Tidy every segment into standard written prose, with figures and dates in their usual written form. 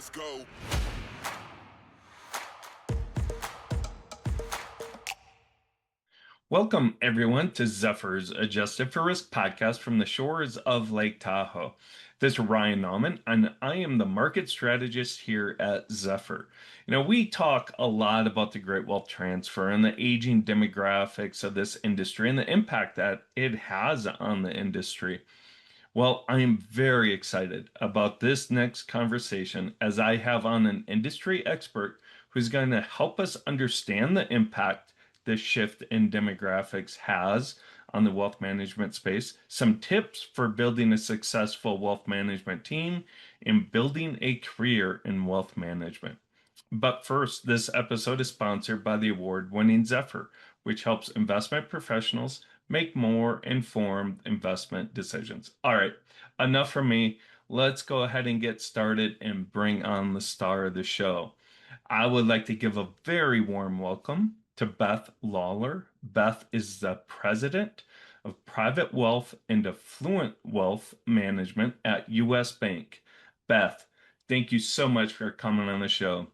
Let's go. Welcome, everyone, to Zephyr's Adjusted for Risk podcast from the shores of Lake Tahoe. This is Ryan Nauman, and I am the market strategist here at Zephyr. We talk a lot about the great wealth transfer and the aging demographics of this industry and the impact that it has on the industry. Well, I am very excited about this next conversation as I have on an industry expert who's going to help us understand the impact this shift in demographics has on the wealth management space, some tips for building a successful wealth management team, and building a career in wealth management. But first, this episode is sponsored by the award-winning Zephyr, which helps investment professionals make more informed investment decisions. All right, enough from me. Let's go ahead and get started and bring on the star of the show. I would like to give a very warm welcome to Beth Lawlor. Beth is the president of Private Wealth and Affluent Wealth Management at US Bank. Beth, thank you so much for coming on the show.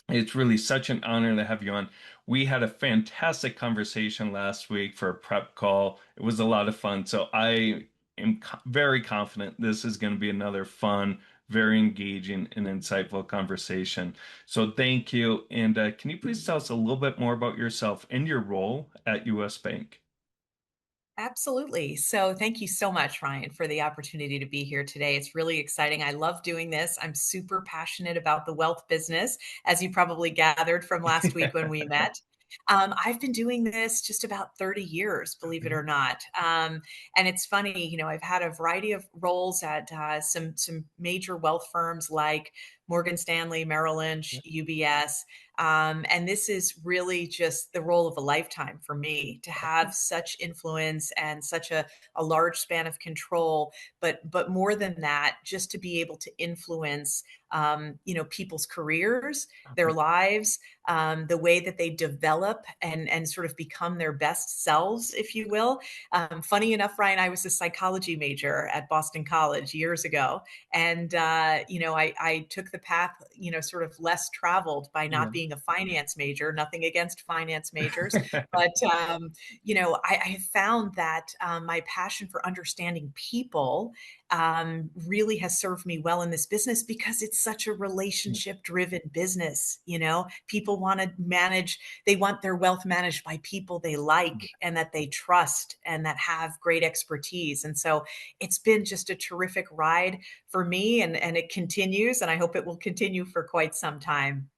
It's really such an honor to have you on. We had a fantastic conversation last week for a prep call. It was a lot of fun. So I am very confident this is going to be another fun, very engaging, and insightful conversation. So thank you. And can you please tell us a little bit more about yourself and your role at US Bank? Absolutely. So, thank you so much, Ryan, for the opportunity to be here today. It's really exciting. I love doing this. I'm super passionate about the wealth business, as you probably gathered from last week when we met. I've been doing this just about 30 years, believe it Okay. or not. And it's funny, I've had a variety of roles at some major wealth firms like Morgan Stanley, Merrill Lynch, UBS. And this is really just the role of a lifetime for me to have such influence and such a large span of control. But more than that, just to be able to influence, people's careers, their Okay. lives, the way that they develop and sort of become their best selves, if you will. Funny enough, Ryan, I was a psychology major at Boston College years ago, and I took the path, sort of less traveled by Yeah. not being a finance major. Nothing against finance majors, but I have found that my passion for understanding people really has served me well in this business because it's such a relationship driven business. People want to manage, they want their wealth managed by people they like and that they trust and that have great expertise. And so it's been just a terrific ride for me, and it continues, and I hope it will continue for quite some time.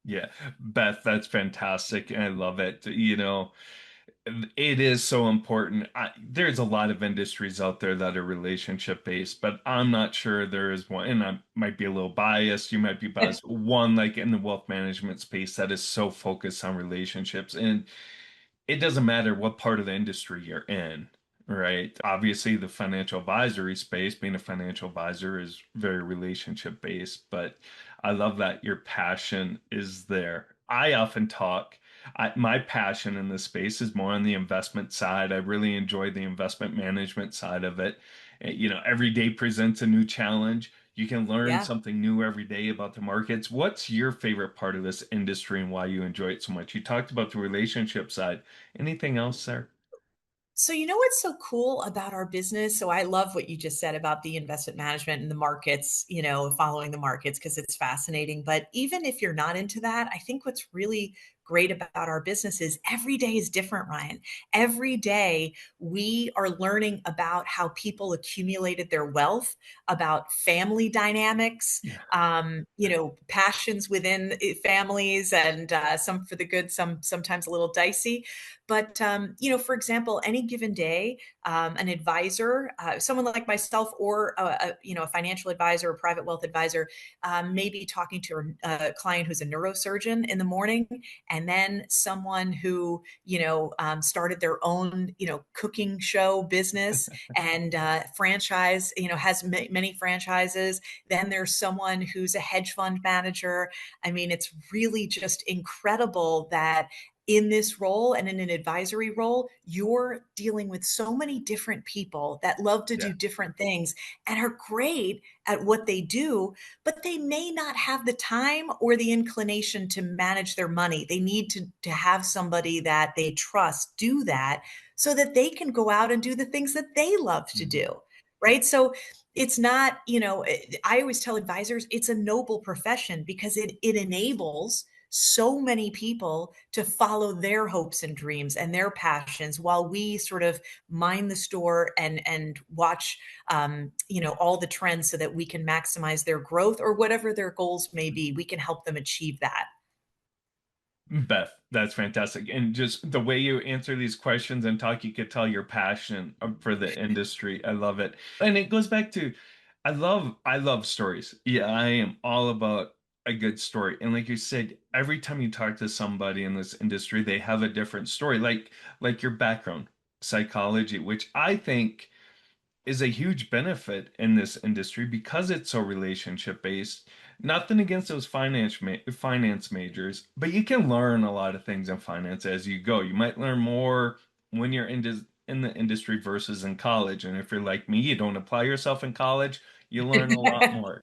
Yeah, Beth, that's fantastic. I love it. It is so important. There's a lot of industries out there that are relationship based, but I'm not sure there is one, and I might be a little biased. You might be biased. One like in the wealth management space that is so focused on relationships. And it doesn't matter what part of the industry you're in, right? Obviously, the financial advisory space, being a financial advisor, is very relationship based, but I love that your passion is there. I often talk, my passion in this space is more on the investment side. I really enjoy the investment management side of it. Every day presents a new challenge. You can learn Yeah. something new every day about the markets. What's your favorite part of this industry and why you enjoy it so much? You talked about the relationship side. Anything else there? So, what's so cool about our business? So, I love what you just said about the investment management and the markets, following the markets because it's fascinating. But even if you're not into that, I think what's really great about our business is every day is different, Ryan. Every day we are learning about how people accumulated their wealth, about family dynamics, Yeah. passions within families, and some for the good, sometimes a little dicey. But for example, any given day, an advisor, someone like myself, or a financial advisor, a private wealth advisor, may be talking to a client who's a neurosurgeon in the morning, and then someone who started their own cooking show business and franchise, has many franchises. Then there's someone who's a hedge fund manager. I mean, it's really just incredible that in this role and in an advisory role, you're dealing with so many different people that love to Yeah. do different things and are great at what they do, but they may not have the time or the inclination to manage their money. They need to have somebody that they trust do that so that they can go out and do the things that they love to Mhm. do. Right. So it's not, I always tell advisors it's a noble profession because it enables so many people to follow their hopes and dreams and their passions while we sort of mind the store and watch all the trends so that we can maximize their growth or whatever their goals may be. We can help them achieve that. Beth, that's fantastic. And just the way you answer these questions and talk, you could tell your passion for the industry. I love it. And it goes back to I love stories. Yeah, I am all about a good story. And like you said, every time you talk to somebody in this industry, they have a different story. Like your background, psychology, which I think is a huge benefit in this industry because it's so relationship based. Nothing against those finance majors, but you can learn a lot of things in finance as you go. You might learn more when you're in the industry versus in college. And if you're like me, you don't apply yourself in college, you learn a lot more.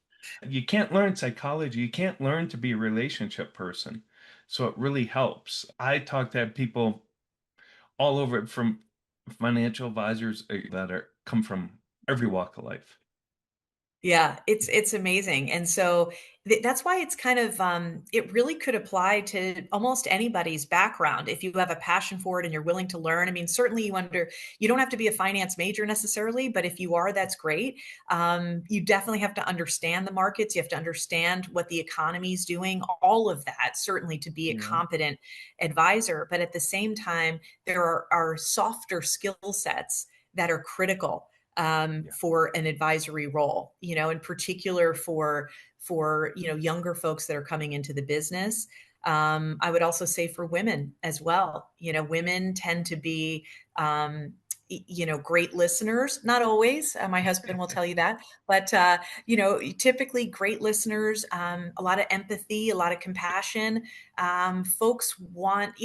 You can't learn psychology, you can't learn to be a relationship person. So it really helps. I talk to people all over it from financial advisors that are come from every walk of life. Yeah, it's amazing, and so that's why it's kind of it really could apply to almost anybody's background if you have a passion for it and you're willing to learn. I mean, certainly you don't have to be a finance major necessarily, but if you are, that's great. You definitely have to understand the markets. You have to understand what the economy is doing. All of that certainly to be a Yeah, competent advisor, but at the same time, there are softer skill sets that are critical yeah, for an advisory role, in particular for younger folks that are coming into the business. I would also say for women as well. Women tend to be great listeners. Not always. My husband will tell you that, but typically great listeners. A lot of empathy, a lot of compassion. Folks want.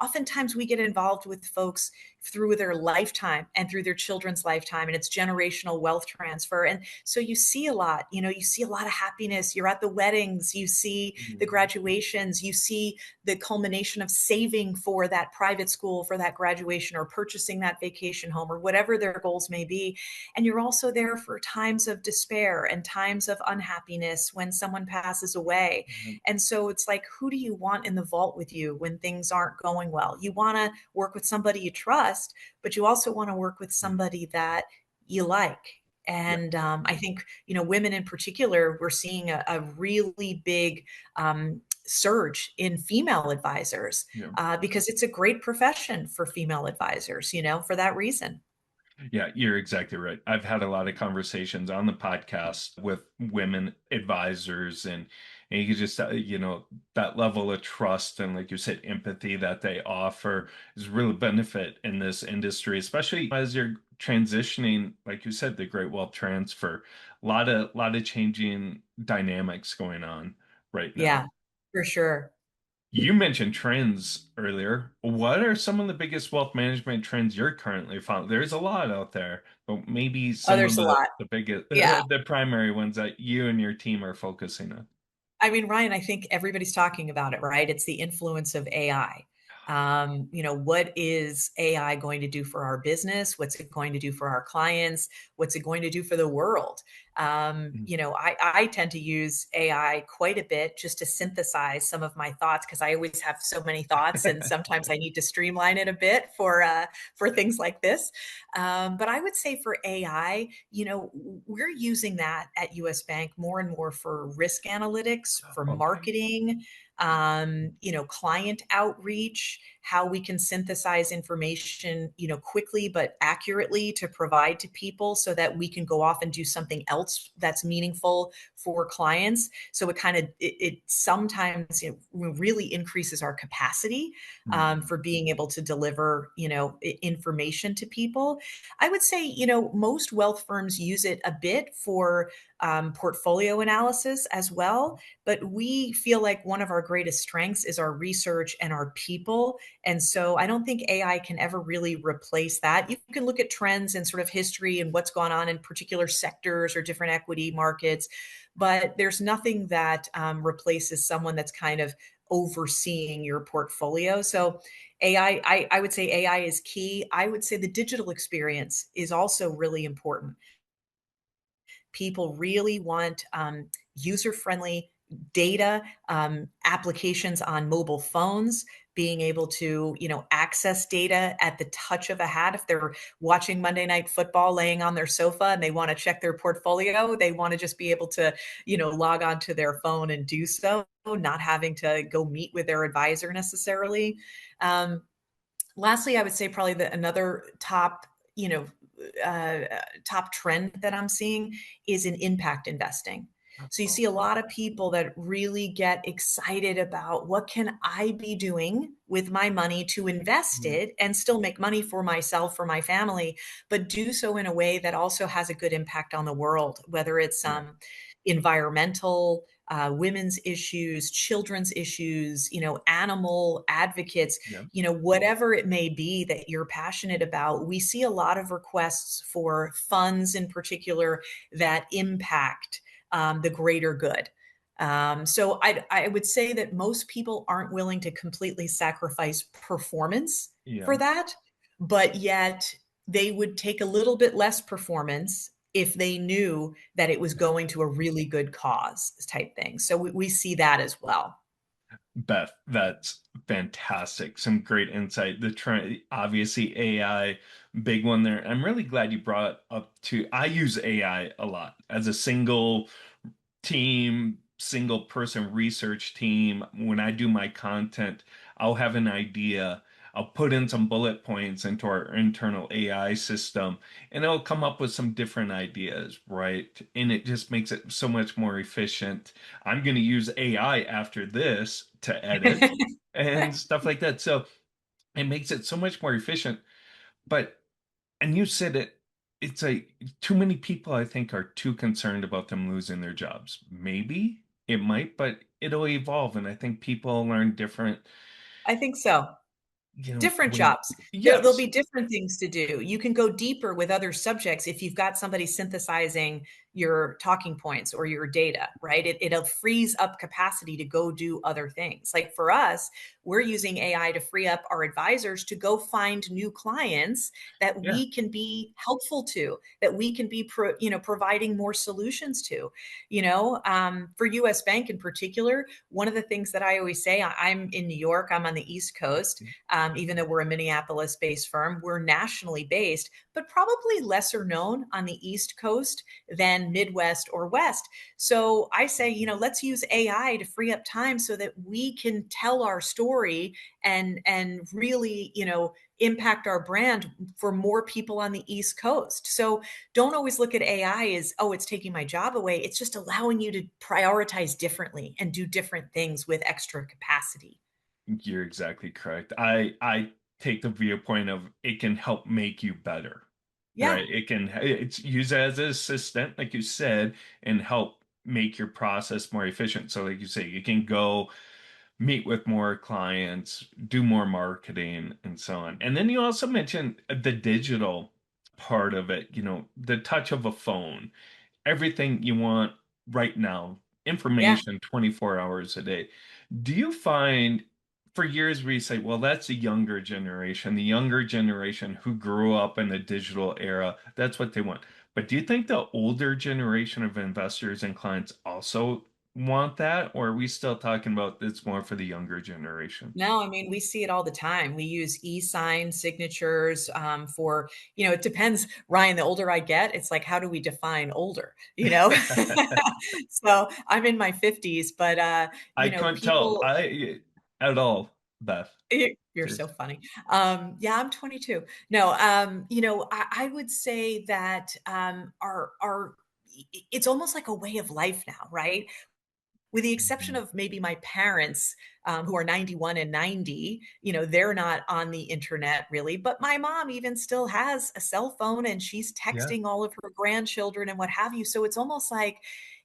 Oftentimes we get involved with folks through their lifetime and through their children's lifetime, and it's generational wealth transfer. And so you see a lot. You see a lot of happiness. You're at the weddings, you see the mhm, graduations, you see the culmination of saving for that private school for that graduation or purchasing that vacation home or whatever their goals may be. And you're also there for times of despair and times of unhappiness when someone passes away. mhm, And so it's like, who do you want in the vault with you when things aren't going well? You want to work with somebody you trust, but you also want to work with mhm. somebody that you like. Yeah, And I think, women in particular, we're seeing a really big surge in female advisors yeah. because it's a great profession for female advisors, for that reason. Yeah, you're exactly right. I've had a lot of conversations on the podcast with women advisors, and you can just, that level of trust and, like you said, empathy that they offer is really benefit in this industry, especially as you're transitioning, like you said, the Great Wealth Transfer. A lot of changing dynamics going on right now. Yeah, for sure. You mentioned trends earlier. What are some of the biggest wealth management trends you're currently following? There's a lot out there, but maybe Oh, some of there's a lot. the biggest, Yeah. the primary ones that you and your team are focusing on. I mean, Ryan, I think everybody's talking about it, right? It's the influence of AI. What is AI going to do for our business? What's it going to do for our clients? What's it going to do for the world? Mm. I tend to use AI quite a bit just to synthesize some of my thoughts because I always have so many thoughts, and sometimes I need to streamline it a bit for things like this. But I would say for AI, we're using that at US Bank more and more for risk analytics, for Okay. marketing, client outreach, how we can synthesize information, quickly but accurately to provide to people so that we can go off and do something else that's meaningful for clients. So it sometimes really increases our capacity Mm. for being able to deliver, information to people. I would say, most wealth firms use it a bit for portfolio analysis as well. But we feel like one of our greatest strengths is our research and our people. And so I don't think AI can ever really replace that. You can look at trends and sort of history and what's gone on in particular sectors or different equity markets, but there's nothing that replaces someone that's kind of overseeing your portfolio. So I would say AI is key. I would say the digital experience is also really important. People really want user-friendly data, applications on mobile phones, being able to, access data at the touch of a hat. If they're watching Monday Night Football laying on their sofa and they want to check their portfolio, they want to just be able to, log onto their phone and do so, not having to go meet with their advisor necessarily. Um, Lastly, I would say probably another top, you know, top trend that I'm seeing is in impact investing. So you see a lot of people that really get excited about what can I be doing with my money to invest Mhm. it and still make money for myself, for my family, but do so in a way that also has a good impact on the world, whether it's Yeah. environmental, women's issues, children's issues, animal advocates, Yeah. whatever it may be that you're passionate about. We see a lot of requests for funds in particular that impact the greater good. So I would say that most people aren't willing to completely sacrifice performance Yeah. for that, but yet they would take a little bit less performance if they knew that it was going to a really good cause type thing. So we see that as well. Beth, that's fantastic. Some great insight. The trend, obviously AI, big one there. I'm really glad you brought up to, I use AI a lot as a single person research team. When I do my content, I'll have an idea. I'll put in some bullet points into our internal AI system and it'll come up with some different ideas, right? And it just makes it so much more efficient. I'm going to use AI after this to edit and stuff like that. So it makes it so much more efficient. But, and you said it, it's like too many people, I think, are too concerned about them losing their jobs. Maybe it might, but it'll evolve. And I think people learn different, I think so. Different way. jobs. There'll Yes. be different things to do. You can go deeper with other subjects if you've got somebody synthesizing your talking points or your data, right? It'll frees up capacity to go do other things. Like for us, we're using AI to free up our advisors to go find new clients that Yeah. we can be helpful to, that we can be, providing more solutions to. For U.S. Bank in particular, one of the things that I always say, I'm in New York, I'm on the East Coast, even though we're a Minneapolis based firm, we're nationally based, but probably lesser known on the East Coast than Midwest or West. So I say, let's use AI to free up time so that we can tell our story and really, impact our brand for more people on the East Coast. So don't always look at AI as, oh, it's taking my job away. It's just allowing you to prioritize differently and do different things with extra capacity. You're exactly correct. I take the viewpoint of it can help make you better, Yeah. right? It's used as an assistant, like you said, and help make your process more efficient. So, like you say, you can go meet with more clients, do more marketing, and so on. And then you also mentioned the digital part of it, the touch of a phone, everything you want right now, Yeah. information 24 hours a day. Do you find for years we say, well, that's the younger generation who grew up in the digital era, that's what they want. But do you think the older generation of investors and clients also want that? Or are we still talking about it's more for the younger generation? No, I mean, we see it all the time. We use e-sign signatures for, it depends, Ryan, the older I get, it's like, how do we define older, So I'm in my 50s, but, I couldn't tell people, I at all, Beth. you're so Seriously. funny. Yeah, I'm 22. No, I would say that it's almost like a way of life now, right? With the exception Mhm. of maybe my parents, who are 91 and 90, they're not on the internet really. But my mom even still has a cell phone and she's Yeah. texting all of her grandchildren and what have you. So it's almost like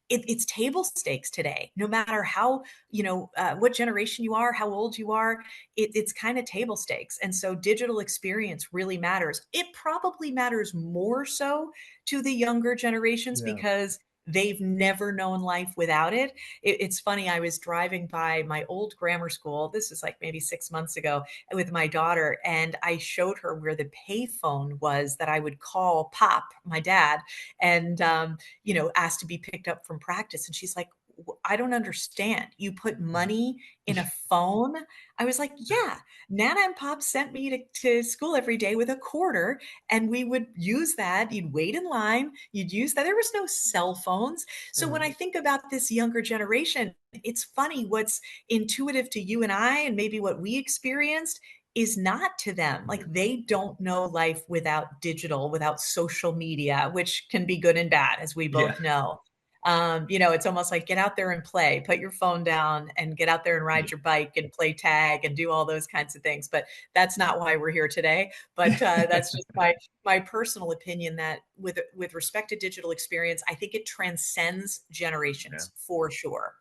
it's table stakes today. No matter how, what generation you are, how old you are, it's kind of table stakes. And so digital experience really matters. It probably matters more so to the younger generations Yeah. because they've never known life without it. It's funny, I was driving by my old grammar school. This is like maybe 6 months ago with my daughter, and I showed her where the payphone was that I would call Pop, my dad, and asked to be picked up from practice. And she's like, I don't understand. You put money in a phone? I was like, yeah, Nana and Pop sent me to school every day with a quarter, and we would use that. You'd wait in line, you'd use that. There was no cell phones. So when I Right. think about this younger generation, it's funny what's intuitive to you and I, and maybe what we experienced is not to them. Like they don't know life without digital, without social media, which can be good and bad, as we Yeah. both know. It's almost like get out there and play, put your phone down and get out there and ride your bike and play tag and do all those kinds of things. But that's not why we're here today. But that's just my personal opinion that with respect to digital experience, I think it transcends Yeah. generations for sure.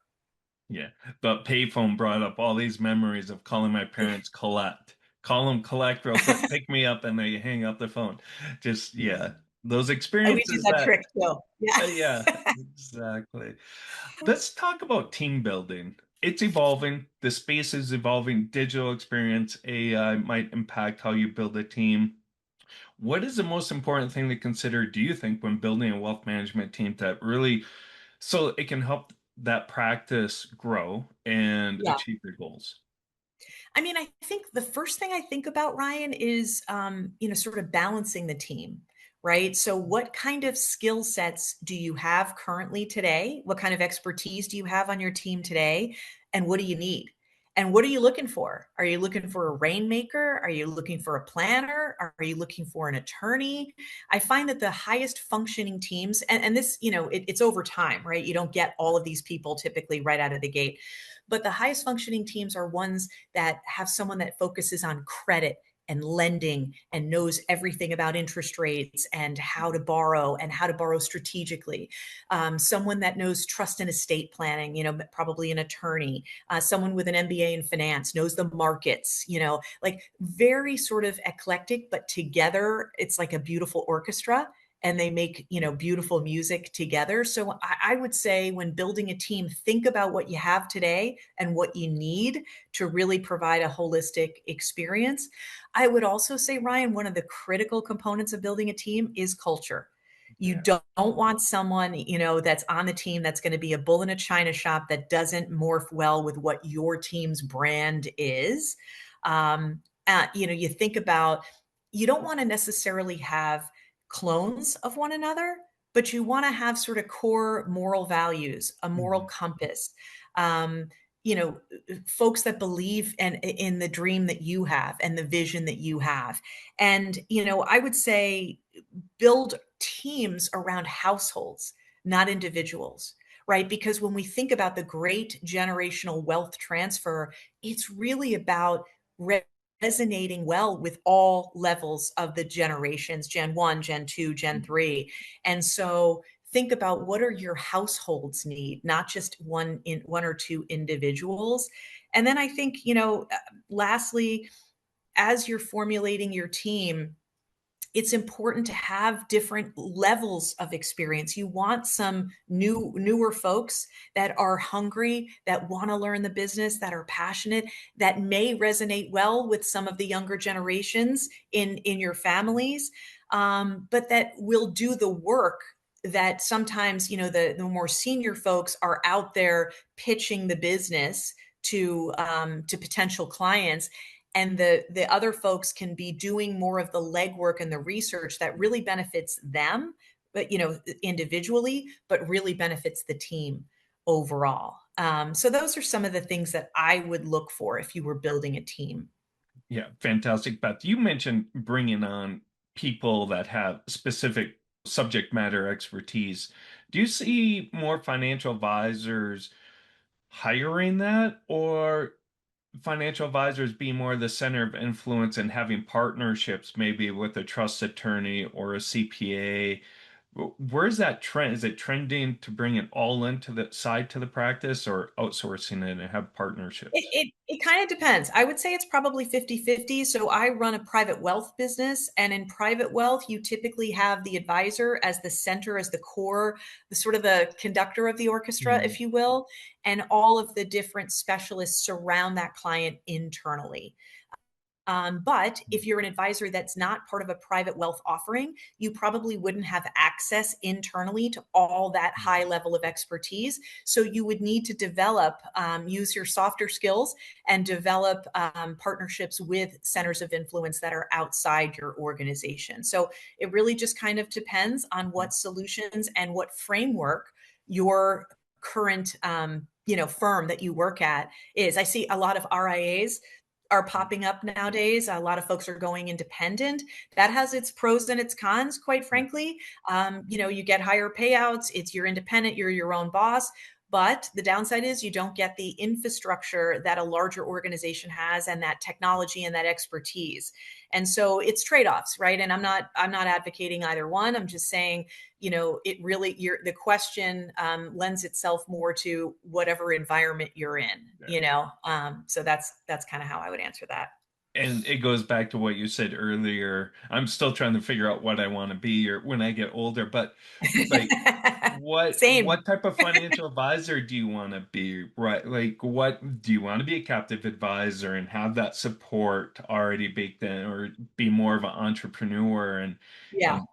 Yeah. The payphone brought up all these memories of calling my parents collect. Call them collect real quick, pick me up, and they hang up the phone. Just yeah, those We did experiences that that trick too. Yeah. yeah, exactly. Let's talk about team building. It's evolving. The space is evolving. Digital experience, AI might impact how you build a team. What is the most important thing to consider, do you think, when building a wealth management team that really so it can help that practice grow and Yeah. achieve your goals? I mean, I think the first thing I think about, Ryan, is, sort of balancing the team, right? So, what kind of skill sets do you have currently today? What kind of expertise do you have on your team today? And what do you need? And what are you looking for? Are you looking for a rainmaker? Are you looking for a planner? Are you looking for an attorney? I find that the highest functioning teams, and this, it's over time, right? You don't get all of these people typically right out of the gate. But the highest functioning teams are ones that have someone that focuses on credit and lending and knows everything about interest rates and how to borrow strategically. Someone that knows trust and estate planning, probably an attorney, someone with an MBA in finance, knows the markets, like very sort of eclectic, but together it's like a beautiful orchestra and they make beautiful music together. So I would say when building a team, think about what you have today and what you need to really provide a holistic experience. I would also say, Ryan, one of the critical components of building a team is culture. You Yeah. don't want someone, that's on the team that's going to be a bull in a china shop that doesn't morph well with what your team's brand is. You think about, you don't want to necessarily have clones of one another, but you want to have sort of core moral values, a moral Mhm. compass. Um, Folks that believe in the dream that you have and the vision that you have. And, I would say build teams around households, not individuals, right? Because when we think about the great generational wealth transfer, it's really about resonating well with all levels of the generations, Gen 1, Gen 2, Gen 3. And so think about what are your households need, not just one or two individuals. And then I think, lastly, as you're formulating your team, it's important to have different levels of experience. You want some newer folks that are hungry, that want to learn the business, that are passionate, that may resonate well with some of the younger generations in your families, but that will do the work that sometimes the more senior folks are out there pitching the business to potential clients, and the other folks can be doing more of the legwork and the research that really benefits them, but individually, but really benefits the team overall. So those are some of the things that I would look for if you were building a team. Yeah, fantastic, Beth. You mentioned bringing on people that have specific subject matter expertise. Do you see more financial advisors hiring that, or financial advisors being more the center of influence and having partnerships, maybe with a trust attorney or a CPA Where's that trend? Is it trending to bring it all into the side to the practice or outsourcing it and have partnerships? It kind of depends. I would say it's probably 50-50. So I run a private wealth business, and in private wealth, you typically have the advisor as the center, as the core, the sort of the conductor of the orchestra, Mm, if you will, and all of the different specialists surround that client internally. But if you're an advisor that's not part of a private wealth offering, you probably wouldn't have access internally to all that high right. level of expertise. So you would need to develop, use your softer skills and develop partnerships with centers of influence that are outside your organization. So it really just kind of depends on what solutions and what framework your current firm that you work at is. I see a lot of RIAs are popping up nowadays. A lot of folks are going independent. That has its pros and its cons, quite Yeah. frankly. You get higher payouts. It's you're independent. You're your own boss. But the downside is you don't get the infrastructure that a larger organization has, and that technology and that expertise. And so it's trade-offs, right? And I'm not advocating either one. I'm just saying, it really the question lends itself more to whatever environment you're in, Yeah. so that's kind of how I would answer that. And it goes back to what you said earlier. I'm still trying to figure out what I want to be or when I get older, but like Same. what type of financial advisor do you want to be? Right? Like what do you want to be a captive advisor and have that support already baked in or be more of an entrepreneur Yeah. and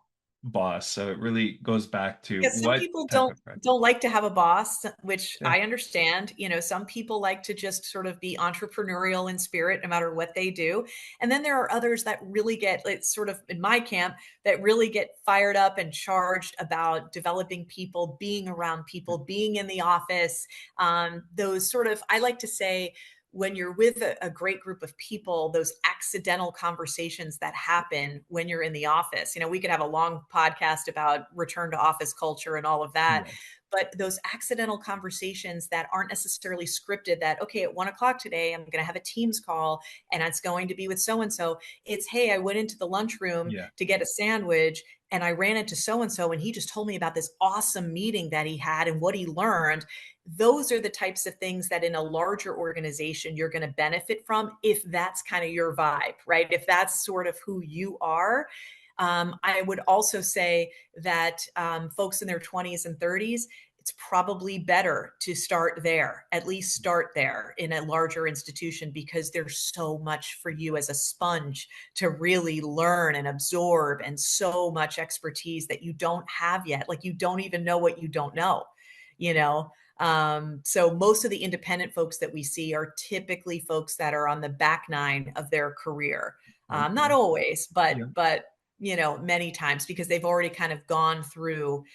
boss? So it really goes back to Yeah, some what people type don't of practice. don't like to have a boss, which Yeah. I understand. Some people like to just sort of be entrepreneurial in spirit no matter what they do. And then there are others that really get, it's sort of in my camp, that really get fired up and charged about developing people, being around people, being in the office. Those sort of, I like to say, when you're with a great group of people, those accidental conversations that happen when you're in the office. We could have a long podcast about return to office culture and all of that. Yeah. But those accidental conversations that aren't necessarily scripted, that, okay, at 1 o'clock today, I'm going to have a Teams call and it's going to be with so and so. It's, hey, I went into the lunchroom Yeah. to get a sandwich and I ran into so and he just told me about this awesome meeting that he had and what he learned. Those are the types of things that in a larger organization you're going to benefit from if that's kind of your vibe, right? If that's sort of who you are. I would also say that folks in their 20s and 30s, it's probably better to start there, at least start there in a larger institution, because there's so much for you as a sponge to really learn and absorb, and so much expertise that you don't have yet. Like, you don't even know what you don't know, you know? So most of the independent folks that we see are typically folks that are on the back nine of their career. Not Okay. always, but Yeah. many times, because they've already kind of gone through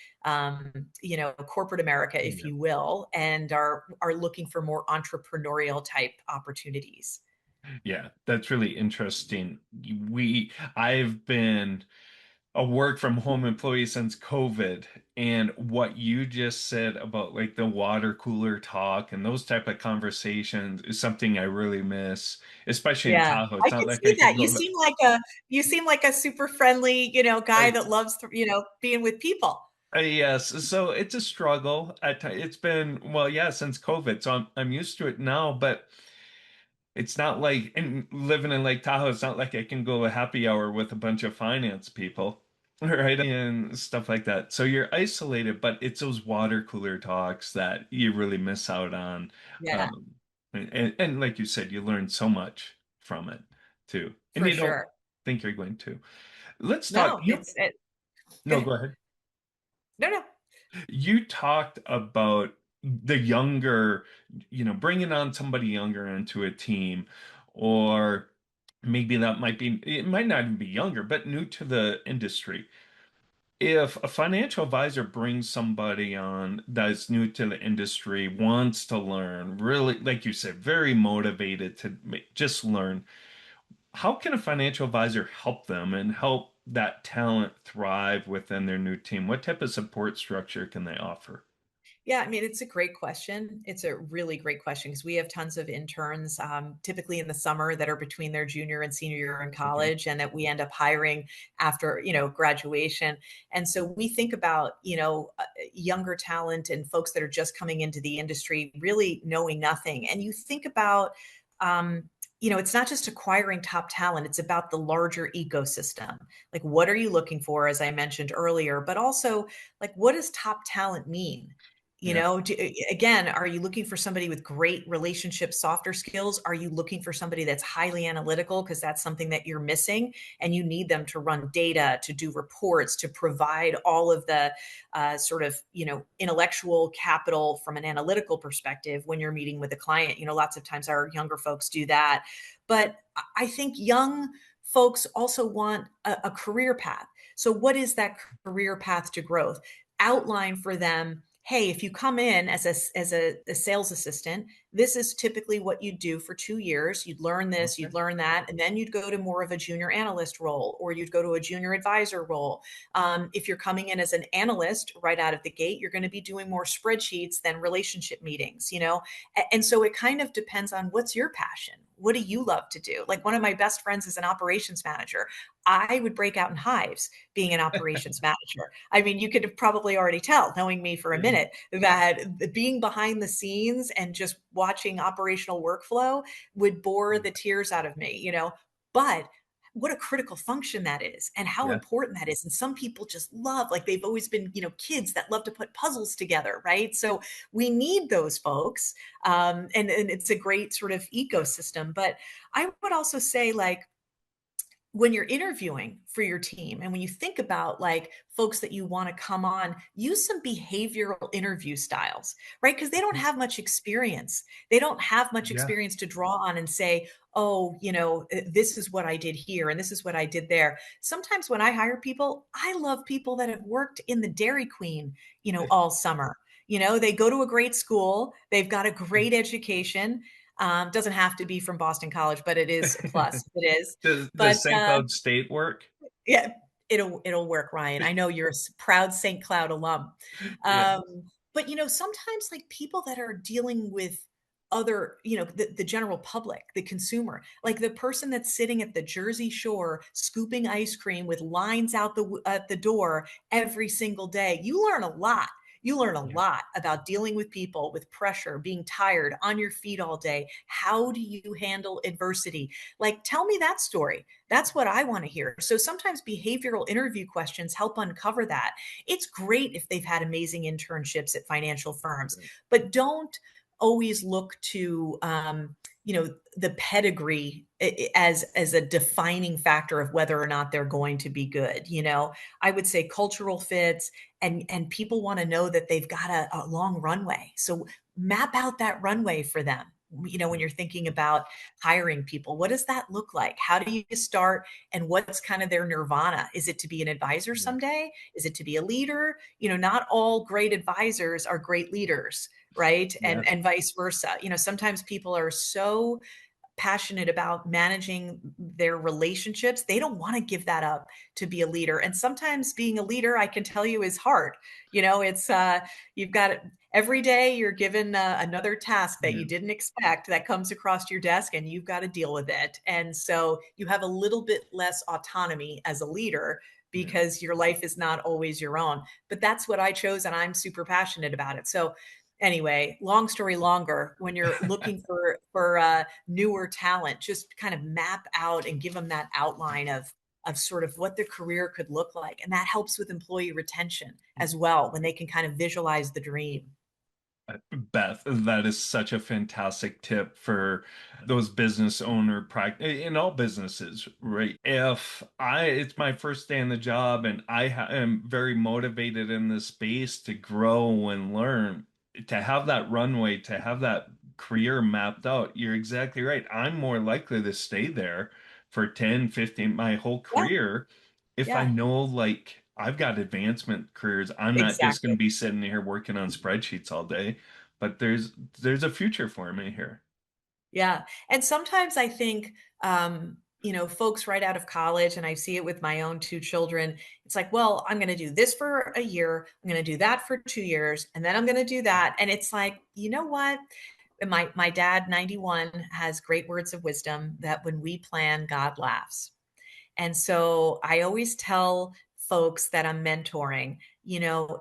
corporate America, if Yeah. you will, and are looking for more entrepreneurial type opportunities. Yeah, that's really interesting. I've been a work from home employee since COVID, and what you just said about like the water cooler talk and those type of conversations is something I really miss, especially in Yeah, Tahoe. I It's not can like I see can that. go. You seem like a super friendly, guy I, that loves, being with people. yes, so it's a struggle. It's been well, yeah, since COVID, so I'm used to it now, but. It's not like and living in Lake Tahoe, it's not like I can go a happy hour with a bunch of finance people, right? And stuff like that. So you're isolated, but it's those water cooler talks that you really miss out on. Yeah, Um, and like you said, you learn so much from it too. And for you don't sure. think you're going to. Let's talk. No, it's it. Go No, ahead. go ahead. No, no. You talked about the younger, bringing on somebody younger into a team, or maybe that might be, it might not even be younger, but new to the industry. If a financial advisor brings somebody on that's new to the industry, wants to learn, really, like you said, very motivated to just learn, how can a financial advisor help them and help that talent thrive within their new team? What type of support structure can they offer? Yeah, I mean, it's a great question. It's a really great question because we have tons of interns, typically in the summer that are between their junior and senior year in Okay. college, and that we end up hiring after, graduation. And so we think about, younger talent and folks that are just coming into the industry, really knowing nothing. And you think about, um, it's not just acquiring top talent, it's about the larger ecosystem. Like, what are you looking for, as I mentioned earlier, but also, like, what does top talent mean? Yeah. Again, are you looking for somebody with great relationship softer skills? Are you looking for somebody that's highly analytical because that's something that you're missing and you need them to run data, to do reports, to provide all of the sort of, intellectual capital from an analytical perspective when you're meeting with a client? Lots of times our younger folks do that. But I think young folks also want a career path. So what is that career path to growth? Outline for them, hey, if you come in as a sales assistant, this is typically what you'd do for 2 years. You'd learn this, Okay. you'd learn that, and then you'd go to more of a junior analyst role, or you'd go to a junior advisor role. If you're coming in as an analyst right out of the gate, you're going to be doing more spreadsheets than relationship meetings, and so it kind of depends on what's your passion. What do you love to do? Like, one of my best friends is an operations manager. I would break out in hives being an operations manager. I mean, you could probably already tell, knowing me for a Yeah. minute, that being behind the scenes and just watching operational workflow would bore the tears out of me. But what a critical function that is and how Yeah. important that is. And some people just love, like, they've always been, kids that love to put puzzles together, right? So we need those folks. And it's a great sort of ecosystem. But I would also say, like, when you're interviewing for your team and when you think about, like, folks that you want to come on, use some behavioral interview styles, right? Because they don't have much experience. They don't have much Yeah. experience to draw on and say, oh, this is what I did here and this is what I did there. Sometimes when I hire people, I love people that have worked in the Dairy Queen, all summer. They go to a great school, they've got a great education. Doesn't have to be from Boston College, but it is a plus. It is. Does But St. Cloud State work? yeah, it'll work, Ryan. I know you're a proud St. Cloud alum. Yeah. Um, but sometimes, like, people that are dealing with other, the general public, the consumer, like the person that's sitting at the Jersey Shore scooping ice cream with lines out at the door every single day, you learn a lot. You learn a Yeah. lot about dealing with people, with pressure, being tired, on your feet all day. How do you handle adversity? Like, tell me that story. That's what I want to hear. So sometimes behavioral interview questions help uncover that. It's great if they've had amazing internships at financial firms, Right. but don't always look to the pedigree as a defining factor of whether or not they're going to be good. I would say cultural fits, and people want to know that they've got a long runway. So map out that runway for them. When you're thinking about hiring people, what does that look like? How do you start, and what's kind of their nirvana? Is it to be an advisor Yeah. someday? Is it to be a leader? Not all great advisors are great leaders, right? Yeah. And vice versa. Sometimes people are so passionate about managing their relationships, they don't want to give that up to be a leader. And sometimes being a leader, I can tell you, is hard. It's you've got every day you're given another task that Yeah. you didn't expect that comes across your desk, and you've got to deal with it. And so you have a little bit less autonomy as a leader Yeah. because your life is not always your own. But that's what I chose, and I'm super passionate about it. So anyway, long story longer, when you're looking for newer talent, just kind of map out and give them that outline of sort of what their career could look like, and that helps with employee retention as well, when they can kind of visualize the dream. Beth, that is such a fantastic tip for those business owner practice in all businesses, right? If it's my first day in the job and am very motivated in this space to grow and learn, to have that runway, to have that career mapped out, you're exactly right. I'm more likely to stay there for 10, 15, my whole Yeah, career if I yeah, know, like, I've got advancement careers. I'm not just going exactly. to be sitting here working on spreadsheets all day, but there's a future for me here. Yeah, and sometimes I think, folks right out of college, and I see it with my own two children. It's like, well, I'm going to do this for a year. I'm going to do that for 2 years. And then I'm going to do that. And it's like, you know what? My dad, 91, has great words of wisdom that when we plan, God laughs. And so I always tell folks that I'm mentoring,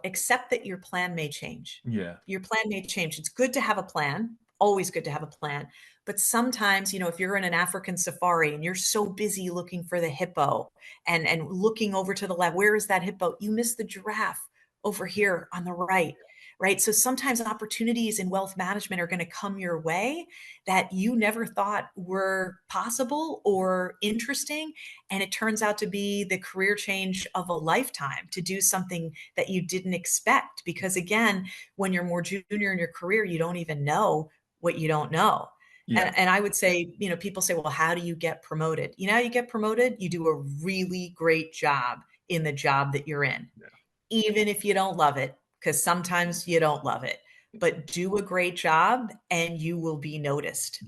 accept that your plan may change. Yeah. Your plan may change. It's good to have a plan, always good to have a plan. But sometimes, if you're in an African safari and you're so busy looking for the hippo and looking over to the left, where is that hippo? You miss the giraffe over here on the right. Right. So sometimes opportunities in wealth management are going to come your way that you never thought were possible or interesting. And it turns out to be the career change of a lifetime to do something that you didn't expect. Because again, when you're more junior in your career, you don't even know what you don't know. Yeah. And I would say, people say, well, how do you get promoted? You know how you get promoted? You do a really great job in the job that you're in, Yeah. even if you don't love it, because sometimes you don't love it. But do a great job and you will be noticed.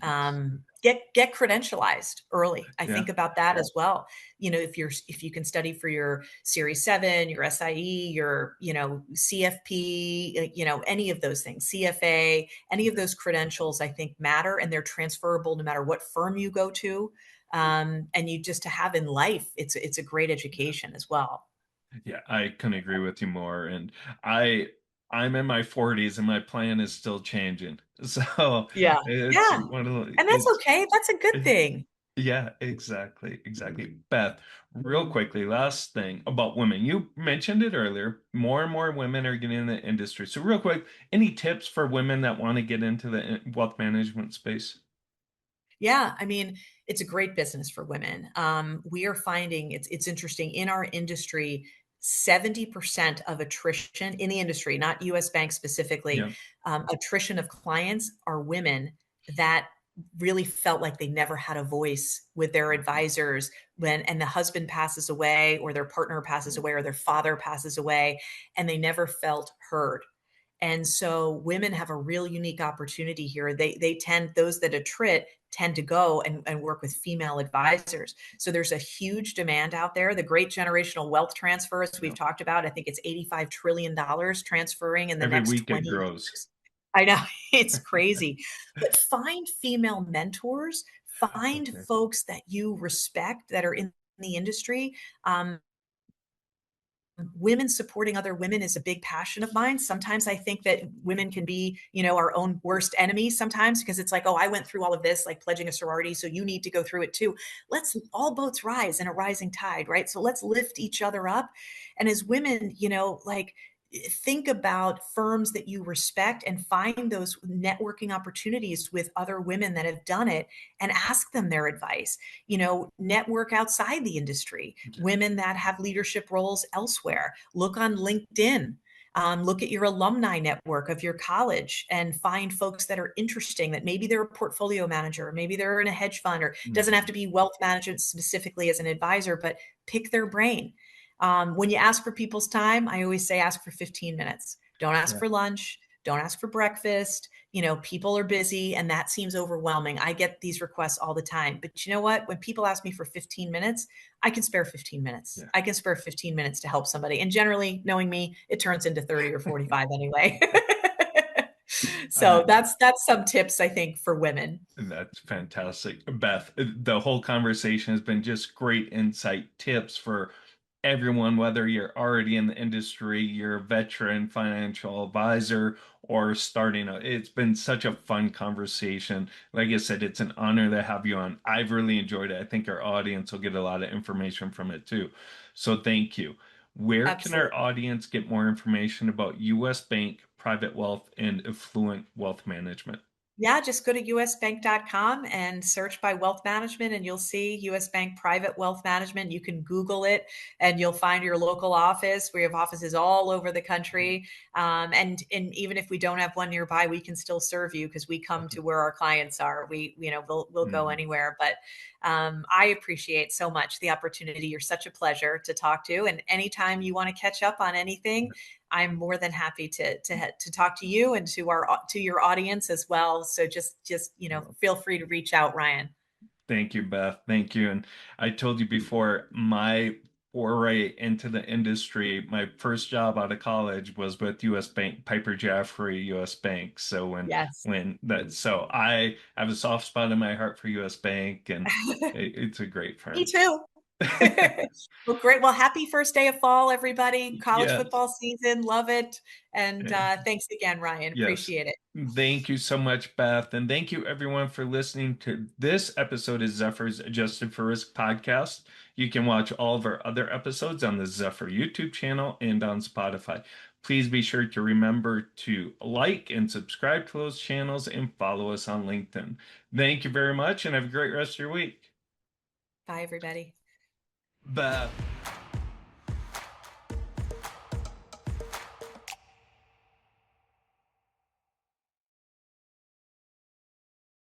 Get credentialized early. I Yeah. think about that as well. If you can study for your Series 7, your SIE, your CFP, any of those things, CFA, any of those credentials, I think matter, and they're transferable no matter what firm you go to. And you just to have in life, it's a great education as well. Yeah, I couldn't agree with you more. And I I'm in my 40s and my plan is still changing. So Yeah. it's Yeah. one of the And that's okay. That's a good thing. yeah, exactly, exactly. Beth, real quickly, last thing about women. You mentioned it earlier. More and more women are getting in the industry. So real quick, any tips for women that want to get into the wealth management space? Yeah, I mean, it's a great business for women. We are finding it's interesting in our industry. 70% of attrition in the industry, not US Bank specifically, Yeah. attrition of clients are women that really felt like they never had a voice with their advisors and the husband passes away or their partner passes away or their father passes away and they never felt heard. And so women have a real unique opportunity here. They tend those that attrit tend to go and work with female advisors. So there's a huge demand out there. The great generational wealth transfers we've Yeah. talked about, I think it's $85 trillion transferring in the Every next week it 20 grows. years. I know it's crazy, but find female mentors, find Okay. folks that you respect that are in the industry. Women supporting other women is a big passion of mine. Sometimes I think that women can be, our own worst enemies sometimes because it's like, oh, I went through all of this, like pledging a sorority, so you need to go through it too. Let's all boats rise in a rising tide, right? So let's lift each other up. And as women, like think about firms that you respect and find those networking opportunities with other women that have done it and ask them their advice. Network outside the industry, Yeah. women that have leadership roles elsewhere. Look on LinkedIn. Look at your alumni network of your college and find folks that are interesting that maybe they're a portfolio manager, or maybe they're in a hedge fund, or it Yeah. doesn't have to be wealth management specifically as an advisor, but pick their brain. When you ask for people's time, I always say ask for 15 minutes. Don't ask Yeah. for lunch. Don't ask for breakfast. People are busy and that seems overwhelming. I get these requests all the time. But you know what? When people ask me for 15 minutes, I can spare 15 minutes. Yeah. I can spare 15 minutes to help somebody. And generally, knowing me, it turns into 30 or 45 anyway. So I that's some tips I think for women. That's fantastic. Beth, the whole conversation has been just great insight, tips for everyone, whether you're already in the industry, you're a veteran financial advisor, or starting a, it's been such a fun conversation. Like I said, it's an honor to have you on. I've really enjoyed it. I think our audience will get a lot of information from it too. So thank you. Where can our Absolutely. audience get more information about US Bank, private wealth, and affluent wealth management? Yeah, just go to usbank.com and search by wealth management, and you'll see US Bank Private Wealth Management. You can Google it and you'll find your local office. We have offices all over the country. And even if we don't have one nearby, we can still serve you because we come to where our clients are. We'll go Mhm. anywhere. But I appreciate so much the opportunity. You're such a pleasure to talk to. And anytime you want to catch up on anything, I'm more than happy to talk to you and to your audience as well. So just feel free to reach out, Ryan. Thank you, Beth. Thank you. And I told you before, my foray into the industry, my first job out of college was with US Bank, Piper Jaffray US Bank. So Yes. so I have a soft spot in my heart for US Bank, and it's a great Me firm. too. Well, great. Well, happy first day of fall, everybody. College Yes. football season. Love it. And Eh, thanks again, Ryan. Yes. Appreciate it. Thank you so much, Beth. And thank you, everyone, for listening to this episode of Zephyr's Adjusted for Risk podcast. You can watch all of our other episodes on the Zephyr YouTube channel and on Spotify. Please be sure to remember to like and subscribe to those channels and follow us on LinkedIn. Thank you very much and have a great rest of your week. Bye, everybody. Beth.